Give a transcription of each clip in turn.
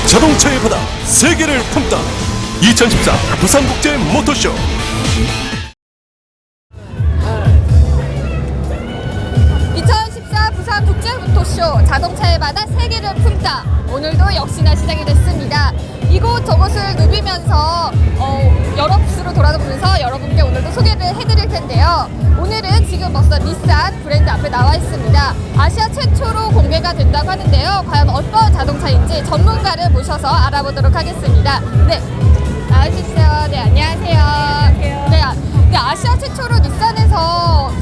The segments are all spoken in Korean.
자동차의 바다 세계를 품다 2014 부산국제 모터쇼. 자동차의 바다 세계를 품다. 오늘도 역시나 시작이 됐습니다. 이곳 저곳을 누비면서 여러 부스로 돌아다니면서 여러분께 오늘도 소개를 해드릴 텐데요. 오늘은 지금 벌써 닛산 브랜드 앞에 나와 있습니다. 아시아 최초로 공개가 된다고 하는데요. 과연 어떤 자동차인지 전문가를 모셔서 알아보도록 하겠습니다. 네, 나와주시죠. 네, 안녕하세요. 네, 아시아 최초로 닛산에서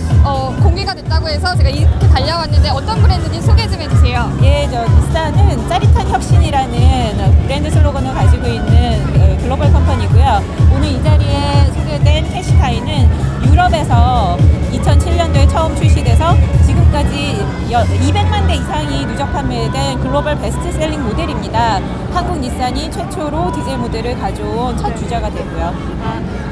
공개가 됐다고 해서 제가 이렇게 달려왔는데 어떤 브랜드인지 소개 좀 해주세요. 예, 닛산은 짜릿한 혁신이라는 브랜드 슬로건을 가지고 있는 글로벌 컴퍼니고요. 오늘 이 자리에 소개된 캐시카이는 유럽에서 2007년도에 처음 출시돼서 지금까지 200만 대 이상이 누적 판매된 글로벌 베스트셀링 모델입니다. 한국 닛산이 최초로 디젤 모델을 가져온 첫 주자가 되고요.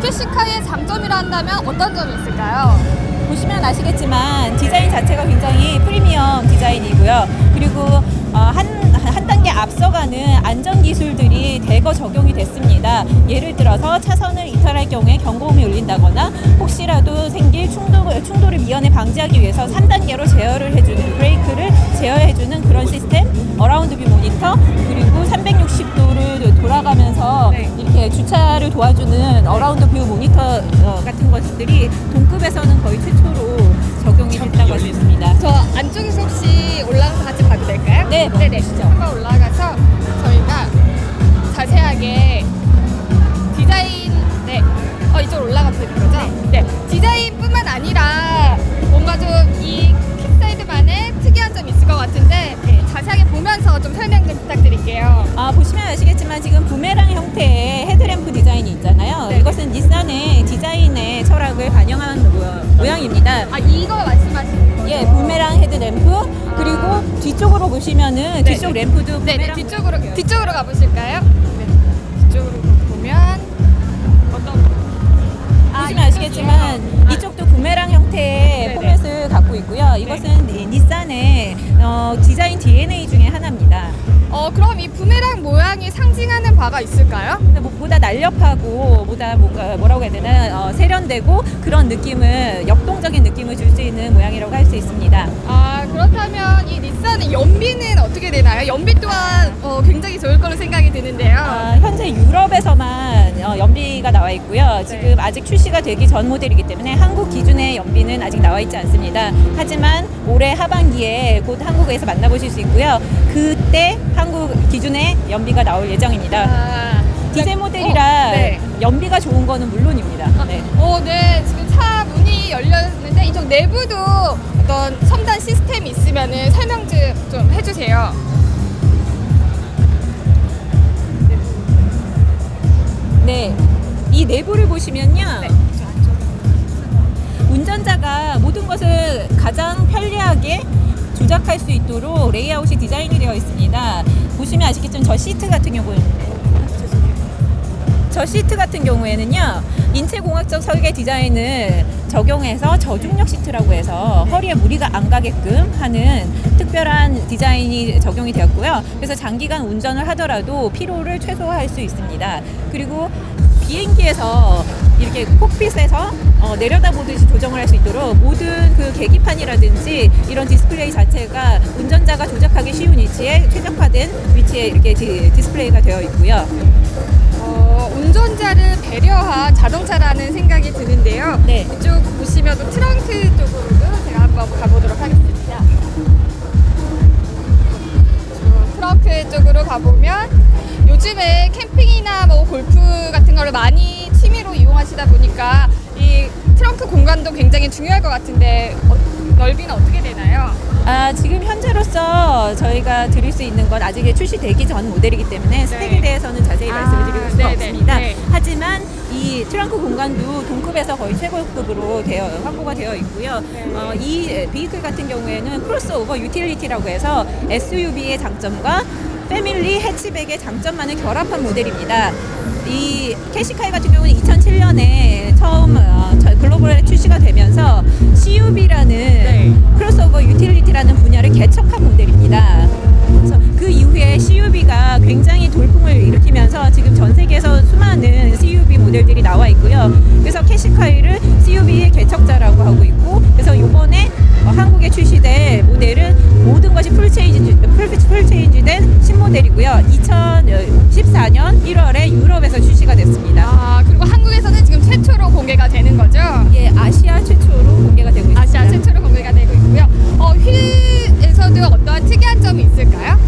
캐시카이의 장점이라 한다면 어떤 점이 있을까요? 보시면 아시겠지만 디자인 자체가 굉장히 프리미엄 디자인이고요. 그리고 한 단계 앞서가는 안전 기술들이 대거 적용이 됐습니다. 예를 들어서 차선을 이탈할 경우에 경고음이 울린다거나 혹시라도 생길 충돌을 미연에 방지하기 위해서 3단계로 제어를 해주는 브레이크를 제어해주는 그런 시스템, 어라운드 뷰 모니터, 그리고 360도를 돌아가면서 이렇게 주차를 도와주는 어라운드 뷰 모니터 같은 것들이 동급에서는 거의 최초로 적용이 됐다고 할 수 있습니다. 저 안쪽에서 혹시 올라가서 같이 봐도 될까요? 네, 가시죠. 한번 올라가서 저희가 자세하게 디자인, 이쪽으로 올라가면 되는 거죠? 네. 디자인뿐만 아니라 뭔가 좀 이 킥사이드만의 특이한 점이 있을 것 같은데 자세하게 보면서 좀 설명 좀 부탁드릴게요. 보시면 아시겠지만 지금 부메랑 형태의 헤드램프 디자인이 있잖아요. 이것은 닛산의 디자인의 철학을 반영한 모양입니다. 이거 말씀하시는 거죠? 예, 부메랑 헤드램프, 그리고 뒤쪽으로 보시면은 뒤쪽 램프도 부메랑. 뒤쪽으로 가보실까요? 네. 뒤쪽으로 보면 보시면 아시겠지만 이쪽도 부메랑 형태의 포맷을 갖고 있고요. 이것은 닛산의 디자인 DNA 중에 하나입니다. 그럼 이 부메랑 모양이 상징하는 바가 있을까요? 보다 날렵하고 보다 뭔가 뭐라고 해야 되나 세련되고 그런 느낌을, 역동적인 느낌을 줄 수 있는 모양이라고 할 수 있습니다. 그렇다면 이 닛산의 연비는 어떻게 되나요? 연비 또한 굉장히 좋을 거로 생각이 드는데요. 현재 유럽에서만 연비가 나와 있고요. 지금 아직 출시가 되기 전 모델이기 때문에 한국 기준의 연비는 아직 나와 있지 않습니다. 하지만 올해 하반기에 곧 한국에서 만나보실 수 있고요. 그때 한국 기준의 연비가 나올 예정입니다. 디젤 모델이라 연비가 좋은 거는 물론입니다. 네, 지금 차 문이 열렸는데 이쪽 내부도 어떤 첨단 시스템이 있으면 설명 좀 해주세요. 네, 이 내부를 보시면요. 운전자가 모든 것을 가장 편리하게 조작할 수 있도록 레이아웃이 디자인이 되어 있습니다. 보시면 아시겠지만 저 시트 같은 경우에는요, 인체공학적 설계 디자인을 적용해서 저중력 시트라고 해서 허리에 무리가 안 가게끔 하는 특별한 디자인이 적용이 되었고요. 그래서 장기간 운전을 하더라도 피로를 최소화할 수 있습니다. 그리고 비행기에서 이렇게 콕핏에서 내려다보듯이 조정을 할 수 있도록 모든 그 계기판이라든지 이런 디스플레이 자체가 운전자가 조작하기 쉬운 위치에 최적화된 위치에 이렇게 디스플레이가 되어 있고요. 운전자를 배려한 자동차라는 생각이 드는데요. 이쪽 보시면 트렁크 쪽으로도 제가 한번 가보도록 하겠습니다. 트렁크 쪽으로 가보면 요즘에 캠핑이나 골프 같은 거를 많이 취미로 이용하시다 보니까 이 트렁크 공간도 굉장히 중요할 것 같은데 넓이는 어떻게 되나요? 지금 현재로서 저희가 드릴 수 있는 건 아직 출시되기 전 모델이기 때문에 스펙에 대해서는 자세히 말씀을 드릴 수가 없습니다. 하지만 이 트렁크 공간도 동급에서 거의 최고급으로 확보가 되어 있고요. 이 비클 같은 경우에는 크로스오버 유틸리티라고 해서 SUV의 장점과 패밀리 해치백의 장점만을 결합한 모델입니다. 이 캐시카이 같은 경우는 2007년에 처음 글로벌에 출시가 되면서 CUV라는 크로스오버 유틸리티라는 분야를 개척한 모델입니다. 그래서 그 이후에 CUV가 굉장히 돌파 늘면서 지금 전 세계에서 수많은 CUV 모델들이 나와 있고요. 그래서 캐시카이를 CUV의 개척자라고 하고 있고, 그래서 이번에 한국에 출시될 모델은 모든 것이 풀 체인지된 신모델이고요. 2014년 1월에 유럽에서 출시가 됐습니다. 아, 그리고 한국에서는 지금 최초로 공개가 되는 거죠? 예, 아시아 최초로 공개가 되고 있습니다. 아시아 최초로 공개가 되고 있고요. 휠에서도 어떠한 특이한 점이 있을까요?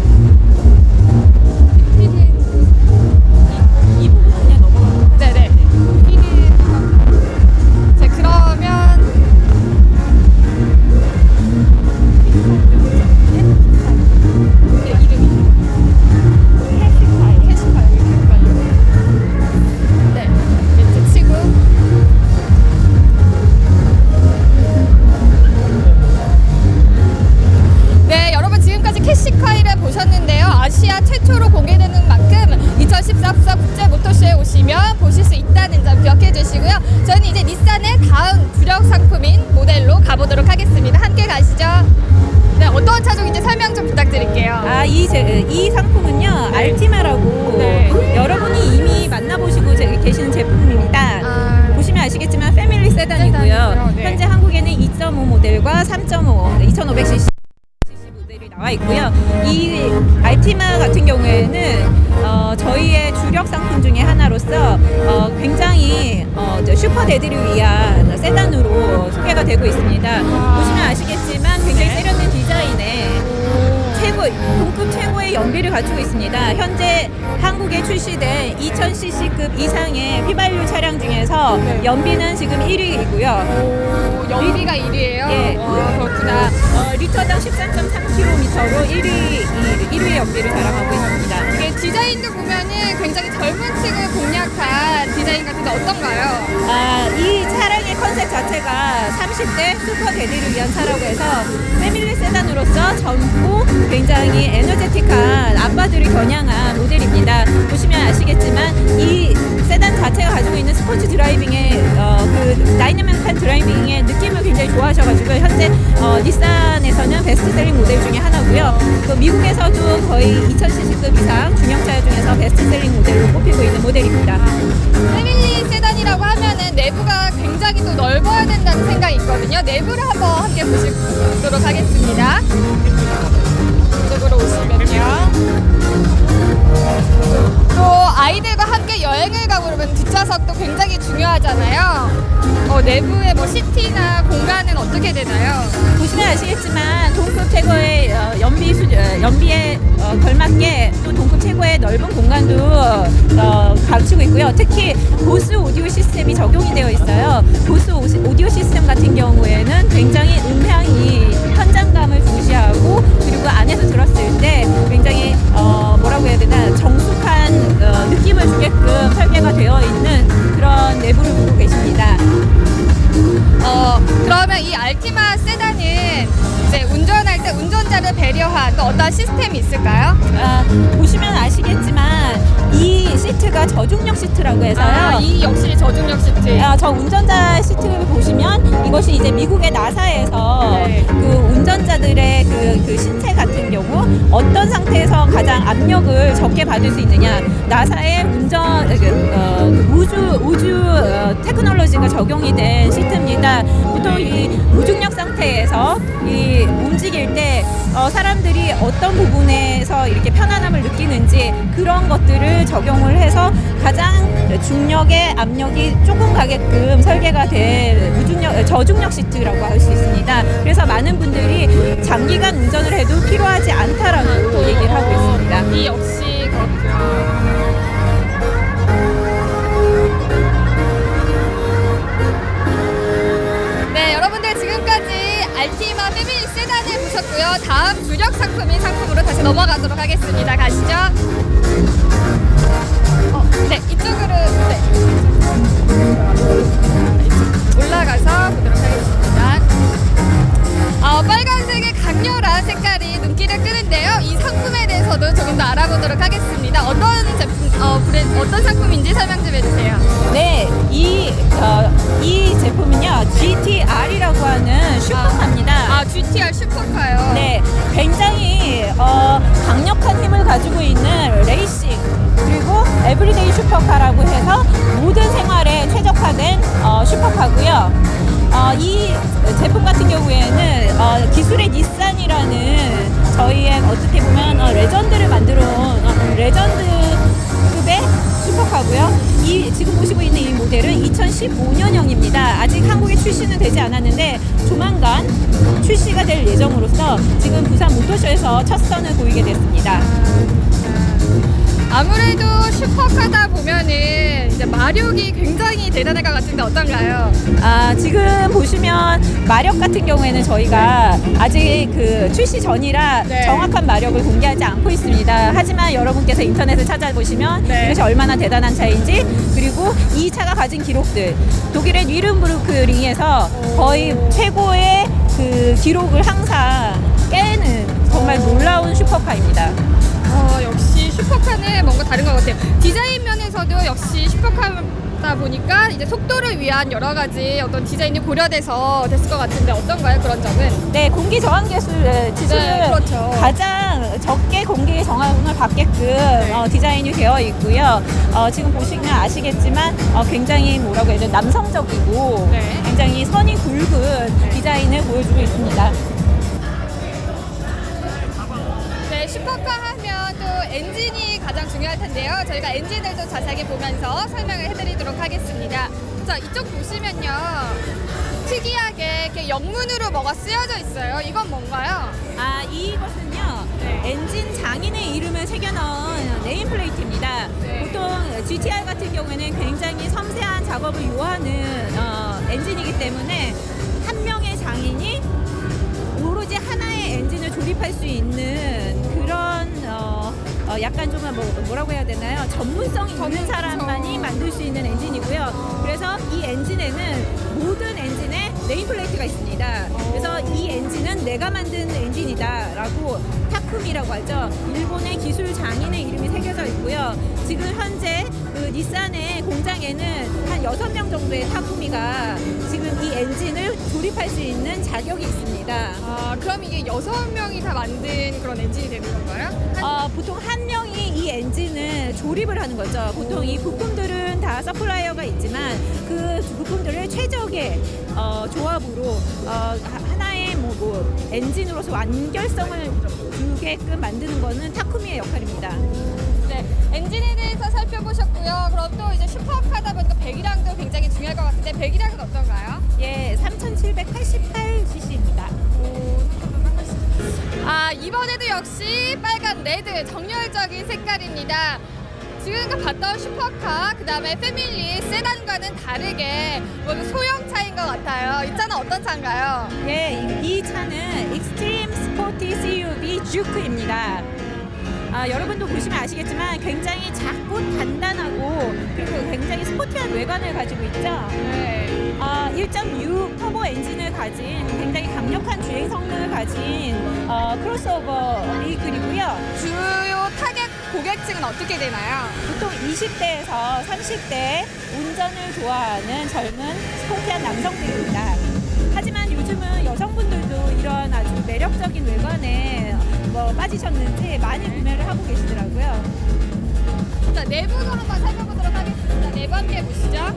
이 부분 그냥 넘어가고. 네네. 휠이 자, 그러면 이름이 캐시카이. 네, 밑에 치고. 네, 여러분 지금까지 캐시카이를 보셨는데요. 아시아 최초로 공개되는 만큼 2014 부산 국제 모터쇼에 오시면 보실 수 있다는 점 기억해 주시고요. 저는 이제 닛산의 다음 주력 상품인 모델로 가보도록 하겠습니다. 함께 가시죠. 네, 어떤 차종인지 설명 좀 부탁드릴게요. 이 상품은요, 네. 알티마라고 네. 여러분이 이미 만나보시고 계시는 제품입니다. 아. 보시면 아시겠지만 패밀리 세단이고요. 세단이고요. 네. 현재 한국에는 2.5 모델과 3.5, 2500cc 모델이 나와 있고요. 이 알티마 같은 경우에는 저희의 주력 상품 중에 하나로서 굉장히 슈퍼 데드를 위한 세단으로 소개가 되고 있습니다. 보시면 아시겠지만 굉장히 세련된 디자인에 동급 최고의 연비를 갖추고 있습니다. 현재 한국에 출시된 2000cc급 이상의 휘발유 차량 중에서 네. 연비는 지금 1위이고요. 연비가 1위예요? 예. 그렇구나. 리터당 13.3km로 1위의 연비를 자랑하고 있습니다. 이게 디자인도 보면은 굉장히 젊은 층을 공략한 디자인 같은데 어떤가요? 이 차량의 컨셉 자체가 30대 슈퍼 데디를 위한 차라고 해서 패밀리 세단으로서 젊고 굉장히 에너제틱한 아빠들을 겨냥한 모델입니다. 보시면 아시겠지만 이 세단 자체가 가지고 있는 스포츠 드라이빙의 그 다이내믹한 드라이빙의 느낌을 굉장히 좋아하셔가지고 현재 닛산에서는 베스트셀링 모델 중에 하나고요. 또 미국에서도 거의 2000cc급 이상 중형차 중에서 베스트셀링 모델로 꼽히고 있는 모델입니다. 패밀리 세단이라고 하면은 내부가 굉장히 또 넓어야 된다는 생각이 있거든요. 내부를 한번 함께 보시도록 하겠습니다. 이쪽으로 오시면요. 또 아이들과 함께 여행을 가고 그러면 뒷좌석도 굉장히 중요하잖아요. 내부의 뭐 시티나 공간은 어떻게 되나요? 보시면 아시겠지만 동급 최고의 연비에 걸맞게 또 동급 최고의 넓은 공간도 갖추고 있고요. 특히 보스 오디오 시스템이 적용이 되어 있어요. 보스 오디오 시스템 같은 경우에는 굉장히 음향이 현장감을 중시하고 그리고 안에서 들었을 때 굉장히 뭐라고 해야 되나 정숙한 느낌을 주게끔 설계가 되어 있는 그런 내부를 보고 계십니다. 그러면 이 알티마 세단은 이제 운전할 때 운전자를 배려한 또 어떤 시스템이 있을까요? 보시면 아시겠지만 이 시트가 저중력 시트라고 해서요. 이 역시 저중력 시트. 저 운전자 시트를 보시면 이것이 이제 미국의 나사에서 네. 그 운전자들의 그 신체 같은 경우 어떤 상태에서 가장 압력을 적게 받을 수 있느냐 나사의 우주 테크놀로지가 적용이 된 시트입니다. 보통 이 무중력 상태에서 이 움직일 때 사람들이 어떤 부분에서 이렇게 편안함을 느끼는지 그런 것들을 적용을 해서 가장 중력의 압력이 조금 가게끔 설계가 된 저중력 시트라고 할 수 있습니다. 그래서 많은 분들이 장기간 운전을 해도 필요하지 않다라고 얘기를 하고 있습니다. 이 역시 그렇고요. 네, 여러분들 지금까지 알티마 패밀리 세단을 보셨고요. 다음 주력 상품인 상품으로 다시 넘어가도록 하겠습니다. 가시죠. 네, 이쪽으로 네. 올라가서 보도록 하겠습니다. 빨간색의 강렬한 색깔이 눈길을 끄는데요. 이 상품에 대해서도 조금 더 알아보도록 하겠습니다. 어떤 제품, 어떤 상품인지 설명 좀 해주세요. 네, 이 제품은요 GTR이라고 하는 슈퍼카입니다. GTR 슈퍼카요. 네, 굉장히 강력한 힘을 가지고 있는 레이싱 그리고 슈퍼카라고 해서 모든 생활에 최적화된 슈퍼카고요. 이 제품 같은 경우에는 기술의 닛산이라는 저희의 어떻게 보면 레전드를 만들어 온 레전드급의 슈퍼카고요. 이 지금 보시고 있는 이 모델은 2015년형입니다. 아직 한국에 출시는 되지 않았는데 조만간 출시가 될 예정으로서 지금 부산 모터쇼에서 첫 선을 보이게 됐습니다. 아무래도 슈퍼카다 보면은 이제 마력이 굉장히 대단할 것 같은데 어떤가요? 지금 보시면 마력 같은 경우에는 저희가 아직 그 출시 전이라 네. 정확한 마력을 공개하지 않고 있습니다. 하지만 여러분께서 인터넷을 찾아보시면 네. 이것이 얼마나 대단한 차인지, 그리고 이 차가 가진 기록들, 독일의 뉘른부르크 링에서 거의 최고의 그 기록을 항상 깨는 정말 놀라운 슈퍼카입니다. 역시 슈퍼카는 뭔가 다른 것 같아요. 디자인 면에서도 역시 슈퍼카다 보니까 이제 속도를 위한 여러 가지 어떤 디자인이 고려돼서 됐을 것 같은데 어떤가요? 그런 점은? 네, 공기 저항 기술을 그렇죠. 가장 적게 공기 저항을 받게끔 디자인이 되어 있고요. 지금 보시면 아시겠지만 굉장히 뭐라고 해야 되나, 남성적이고 네. 굉장히 선이 굵은 디자인을 보여주고 있습니다. 네, 슈퍼카 하면 또 엔진이 가장 중요할 텐데요. 저희가 엔진을 좀 자세하게 보면서 설명을 해드리도록 하겠습니다. 자, 이쪽 보시면요. 특이하게 이렇게 영문으로 뭐가 쓰여져 있어요. 이건 뭔가요? 이것은요, 네. 엔진 장인의 이름을 새겨넣은 네임플레이트입니다. 네. 보통 GTR 같은 경우에는 굉장히 섬세한 작업을 요하는 엔진이기 때문에 한 명의 장인이 오로지 하나의 엔진을 조립할 수 있는 그런 약간 좀 뭐라고 해야 되나요? 전문성이 있는 사람만이 만들 수 있는 엔진이고요. 그래서 이 엔진에는 모든 엔진에 네임플레이트가 있습니다. 그래서 이 엔진은 내가 만든 엔진이다라고 타쿠미라고 하죠. 일본의 기술 장인의 이름이 새겨져 있고요. 지금 현재 그 닛산의 공장에는 한 6명 정도의 타쿠미가 지금 이 엔진을 조립할 수 있는 자격이 있습니다. 그럼 이게 6명이 다 만든 그런 엔진이 되는 건가요? 보통 한 명이 이 엔진을 조립을 하는 거죠. 보통 이 부품들은 다 서플라이어가 있지만 그 부품들을 최적의 조합으로 하나의 엔진으로서 완결성을 주게끔 만드는 거는 타쿠미의 역할입니다. 네, 엔진에 대해서 살펴보셨고요. 그럼 또 이제 슈퍼카다 보니까 배기량도 굉장히 중요할 것 같은데 배기량은 어떤가요? 예, 3788cc입니다. 이번에도 역시 빨간 레드 정열적인 색깔입니다. 지금까지 봤던 슈퍼카, 그 다음에 패밀리, 세단과는 다르게 소형차인 것 같아요. 이 차는 어떤 차인가요? 예, 이 차는 익스트림 스포티 CUV 주크입니다. 여러분도 보시면 아시겠지만 굉장히 작고 단단하고 그리고 굉장히 스포티한 외관을 가지고 있죠. 네. 1.6 터보 엔진을 가진 굉장히 강력한 주행 성능을 가진 크로스오버 베이클이고요. 주요 타겟 고객층은 어떻게 되나요? 보통 20대에서 30대 운전을 좋아하는 젊은 스포티한 남성들입니다. 하지만 요즘은 여성분들도 이런 아주 매력적인 외관에 빠지셨는지 많이 구매를 하고 계시더라고요. 자, 내부도 한번 살펴보도록 하겠습니다. 내부 함께 보시죠.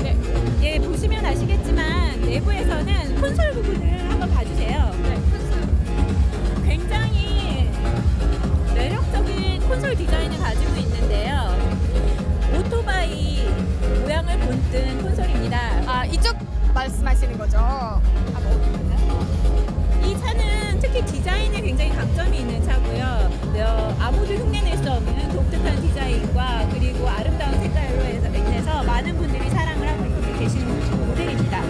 네. 예, 보시면 아시겠지만 내부에서는 콘솔 부분을 한번 봐주세요. 네, 굉장히 매력적인 콘솔 디자인을 가지고 있는데요. 오토바이 모양을 본뜬 콘솔입니다. 이쪽 말씀하시는 거죠? 이 차는 특히 디자인에 굉장히 강점이 있는 차고요. 아무도 흉내낼 수 없는 독특한 디자인과 그리고 아름다운 색깔로 인해서 많은 분들이 사랑을 하고 계시는 모델입니다.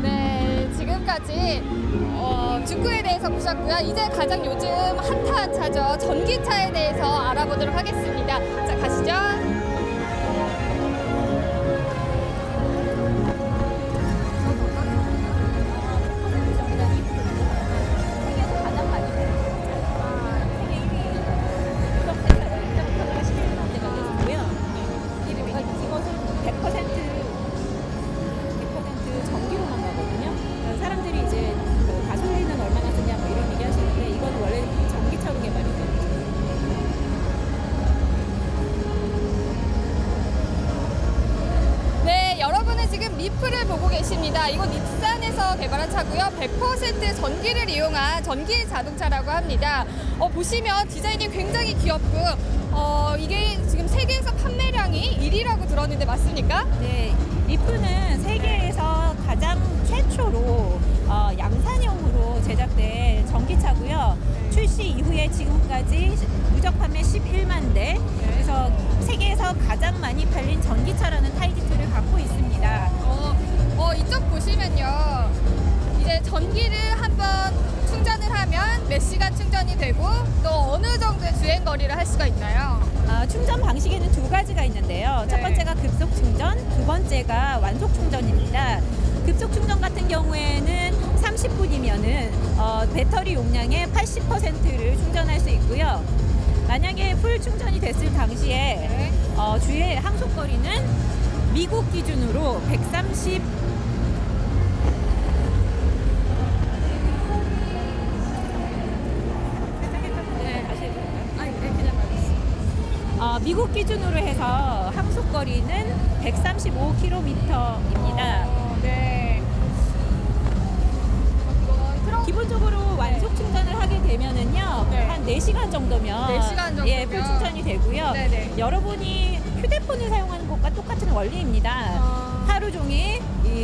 네, 지금까지 주크에 대해서 보셨고요. 이제 가장 요즘 핫한 차죠. 전기차에 대해서 알아보도록 하겠습니다. 자, 가시죠. 리프를 보고 계십니다. 이건 닛산에서 개발한 차고요. 100% 전기를 이용한 전기 자동차라고 합니다. 보시면 디자인이 굉장히 귀엽고 이게 지금 세계에서 판매량이 1위라고 들었는데 맞습니까? 네, 리프는 세계에서 가장 최초로 양산형으로 제작된 전기차고요. 출시 이후에 지금까지 누적 판매 11만 대. 그래서 세계에서 가장 많이 팔린 전기차라는 타이틀을 갖고 있습니다. 이쪽 보시면요. 이제 전기를 한번 충전을 하면 몇 시간 충전이 되고 또 어느 정도의 주행 거리를 할 수가 있나요? 충전 방식에는 두 가지가 있는데요. 첫 네. 번째가 급속 충전, 두 번째가 완속 충전입니다. 급속 충전 같은 경우에는 30분이면은 배터리 용량의 80%를 충전할 수 있고요. 만약에 풀 충전이 됐을 당시에 주행 항속 거리는 미국 기준으로 130 미국 기준으로 해서 항속 거리는 135km입니다. 네. 기본적으로 완속 충전을 하게 되면은요, 네. 한 4시간 정도면 4시간 정도면? 예, 풀 충전이 되고요. 네네. 여러분이 휴대폰을 사용하는 것과 똑같은 원리입니다. 하루 종일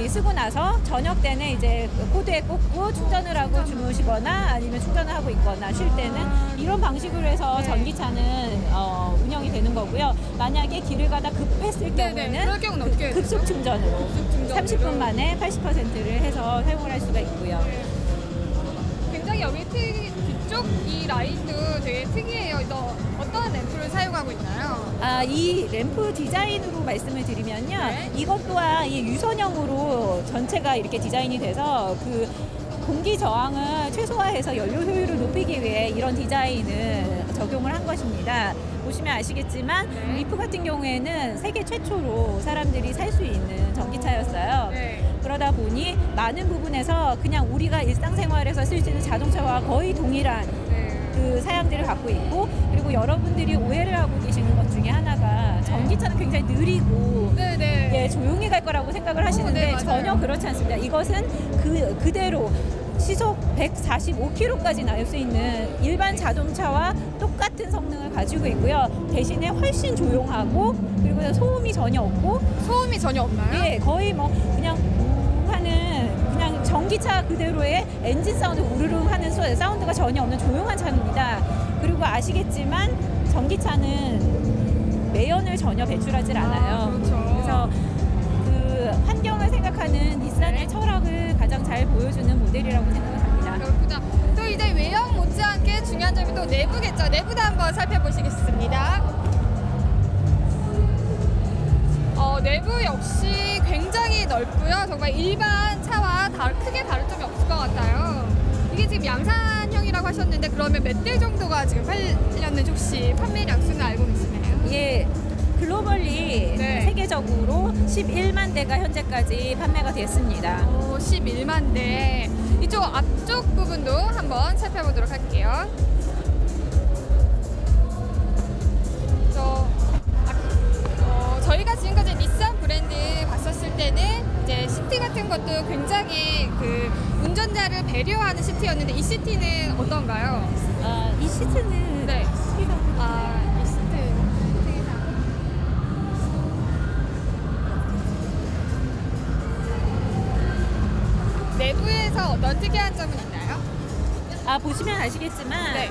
쓰고 나서 저녁 때는 이제 코드에 꽂고 충전을 하고 주무시거나 아니면 충전을 하고 있거나 쉴 때는 이런 방식으로 해서 네. 전기차는 운영이 되는 거고요. 만약에 길을 가다 급했을 네네. 그럴 경우는 어떻게 해야 급속 되죠? 충전으로 급속 충전으로. 30분 만에 80%를 해서 사용을 할 수가 있고요. 굉장히 여기 뒤쪽 이 라인도 되게 특이해요. 어떤 램프를 사용하고 있나요? 이 램프 디자인으로 말씀을 드리면요. 네. 이것 또한 이 유선형으로 전체가 이렇게 디자인이 돼서 그 공기 저항을 최소화해서 연료 효율을 높이기 위해 이런 디자인을 적용을 한 것입니다. 보시면 아시겠지만 네. 리프 같은 경우에는 세계 최초로 사람들이 살 수 있는 전기차였어요. 네. 그러다 보니 많은 부분에서 그냥 우리가 일상생활에서 쓸 수 있는 자동차와 거의 동일한 그 사양들을 갖고 있고, 그리고 여러분들이 오해를 하고 계시는 것 중에 하나가 전기차는 굉장히 느리고 네네. 예, 조용히 갈 거라고 생각을 하시는데 네, 맞아요. 전혀 그렇지 않습니다. 이것은 그대로 시속 145km까지 날 수 있는 일반 자동차와 똑같은 성능을 가지고 있고요. 대신에 훨씬 조용하고 그리고 소음이 전혀 없고 소음이 전혀 없나요? 예, 거의 뭐 그냥 하는 그냥 전기차 그대로의 엔진 사운드 우르르 하는 사운드가 전혀 없는 조용한 차입니다. 그리고 아시겠지만 전기차는 매연을 전혀 배출하지 않아요. 그렇죠. 그래서 그 환경을 생각하는 닛산의 철학을 가장 잘 보여주는 모델이라고 생각을 합니다. 그렇구나. 또 이제 외형 못지않게 중요한 점이 또 내부겠죠. 내부도 한번 살펴보시겠습니다. 내부 역시 굉장히 넓고요. 정말 일반 차와 크게 다를 점이 없을 것 같아요. 이게 지금 양산형이라고 하셨는데 그러면 몇 대 정도가 지금 팔렸는지 혹시 판매량 수는 알고 계시나요? 예, 글로벌리 네. 세계적으로 11만 대가 현재까지 판매가 됐습니다. 11만 대. 이쪽 앞쪽 부분도 한번 살펴보도록 할게요. 저희가 지금까지 닛산 브랜드 봤었을 때는 이제 시트 같은 것도 굉장히 그 운전자를 배려하는 시트였는데 이 시트는 어떤가요? 이 시트는 네. 이 시트 특이상. 내부에서 어떤 특이한 점은 있나요? 보시면 아시겠지만 네.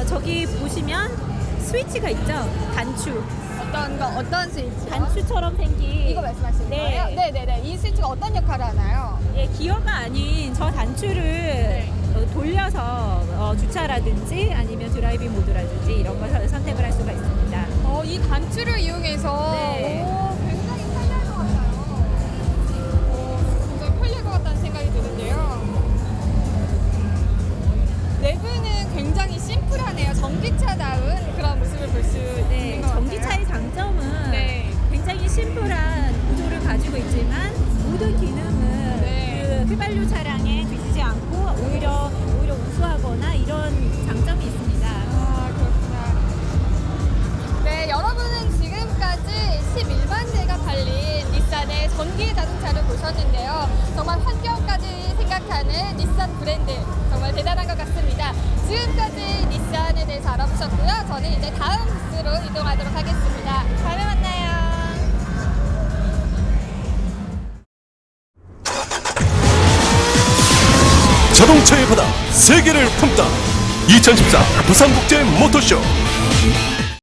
저기 보시면 스위치가 있죠. 단추. 어떤 스위치요? 단추처럼 생긴 이거 말씀하시는 네. 거예요? 네네네. 이 스위치가 어떤 역할을 하나요? 예, 기어가 아닌 저 단추를 돌려서 주차라든지 아니면 드라이빙 모드라든지 이런 걸 선택을 할 수가 있습니다. 이 단추를 이용해서 네. 굉장히 편리할 것 같아요. 굉장히 편리할 것 같다는 생각이 드는데요. 내부는 굉장히 심플하네요. 전기차다운 그런 모습을 볼 수 있는 것 같아요. 전기차의 장점은 네. 굉장히 심플한 구조를 가지고 있지만 모든 기능은 네. 그 휘발유 차량에 뒤지지 않고 오히려 우수하거나 이런 장점이 있습니다. 그렇구나. 네, 여러분은 지금까지 11만 대가 팔린 닛산의 전기 자동차를 보셨는데요. 정말 환경까지 생각하는 닛산 브랜드 정말 대단한 것 같습니다. 지금까지 닛산에 대해서 알아보셨고요. 저는 이제 다음 부스로 이동하도록 하겠습니다. 다음에 만나요. 자동차의 바다 세계를 품다 2014 부산국제 모터쇼